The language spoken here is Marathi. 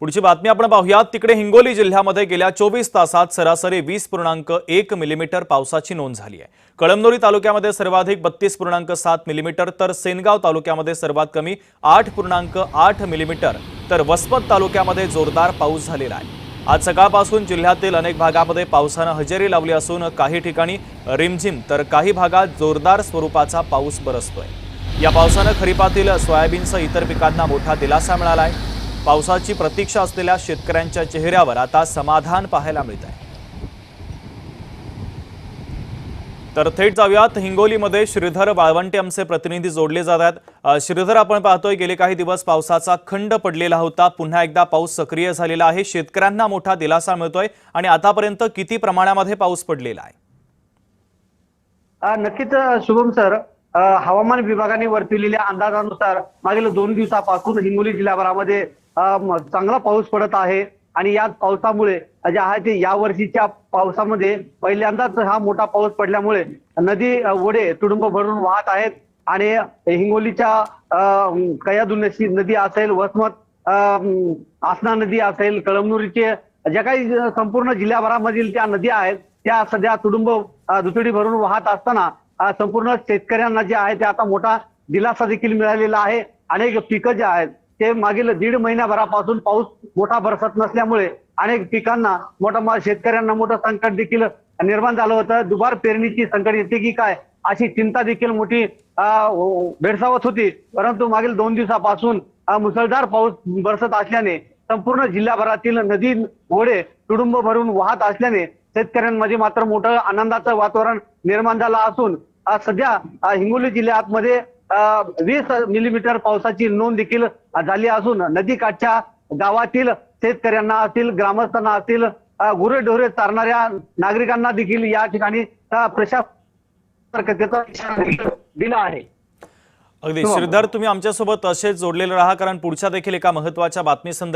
पुढची बातमी आपण पाहूयात। तिकडे हिंगोली जिल्ह्यामध्ये गेल्या 24 तासात सरासरी 20.1 मिलीमीटर पावसाची नोंद झाली आहे। कळमनुरी तालुक्यामध्ये सर्वाधिक 32.7 मिलीमीटर तर सेनगाव तालुक्यामध्ये सर्वात कमी 8.8 मिलीमीटर तर वसमत तालुक्यामध्ये जोरदार पाऊस झालेला आहे। आज सकाळपासून जिल्ह्यातील अनेक भागामध्ये पावसाने हजेरी लावली असून काही ठिकाणी रिमझिम तर काही भागात जोरदार स्वरूपाचा पाऊस बरसतोय। या पावसाने खरीपातील सोयाबीनसह इतर पिकांना मोठा दिलासा मिळाला आहे। पावसाची प्रतीक्षा असलेल्या शेतकऱ्यांच्या चेहऱ्यावर आता समाधान पाहायला मिळत आहे। तर थेट जाऊयात हिंगोलीमध्ये श्रीधर बाळवंटे आमचे प्रतिनिधी जोडले जात आहेत। श्रीधर, आपण पाहतोय गेले काही दिवस पावसाचा खंड पडलेला होता, पुन्हा एकदा पाऊस सक्रिय झालेला आहे, शेतकऱ्यांना मोठा दिलासा मिळतोय आणि आतापर्यंत किती प्रमाणामध्ये पाऊस पडलेला आहे? नक्कीच शुभम सर, हवामान विभागाने वर्तवलेल्या अंदाजानुसार मागील 2 दिवसापासून हिंगोली जिल्ह्याभरामध्ये चांगला पाऊस पडत आहे आणि या पावसामुळे जे आहे ते या वर्षीच्या पावसामध्ये पहिल्यांदाच हा मोठा पाऊस पडल्यामुळे नदी ओढे तुडुंब भरून वाहत आहेत आणि हिंगोलीच्या कयादुनशी नदी असेल, वसमत आसना नदी असेल, कळमनुरीचे ज्या काही संपूर्ण जिल्ह्याभरामधील त्या नदी आहेत त्या सध्या तुडुंब दुथडी भरून वाहत असताना संपूर्ण शेतकऱ्यांना जे आहे ते आता मोठा दिलासा देखील मिळालेला आहे। अनेक पिकं जे आहेत ते मागील 1.5 महिन्याभरापासून पाऊस मोठा बरसत नसल्यामुळे अनेक पिकांना शेतकऱ्यांना मोठं संकट देखील निर्माण झालं होतं। दुबार पेरणीची संकट येते की काय अशी चिंता देखील मोठी भेडसावत होती, परंतु मागील 2 दिवसापासून मुसळधार पाऊस बरसत असल्याने संपूर्ण जिल्ह्याभरातील नदी ओढे तुडुंब भरून वाहत असल्याने शेतकऱ्यांमध्ये मात्र मोठं आनंदाचं वातावरण निर्माण झालं असून सध्या हिंगोली जिल्ह्यामध्ये 20 मिलीमीटर पावसाची नोंद देखील झाली असून नदीकाठच्या गावातील शेतकऱ्यांना असतील, ग्रामस्थांना असतील, गुरेढोरे चारणाऱ्या नागरिकांना देखील या ठिकाणी प्रशासनाचा इशारा दिला आहे। अगदी श्रीधर, तुम्ही आमच्यासोबत असेच जोडलेले राहा, कारण पुढच्या देखील एका महत्त्वाच्या बातमी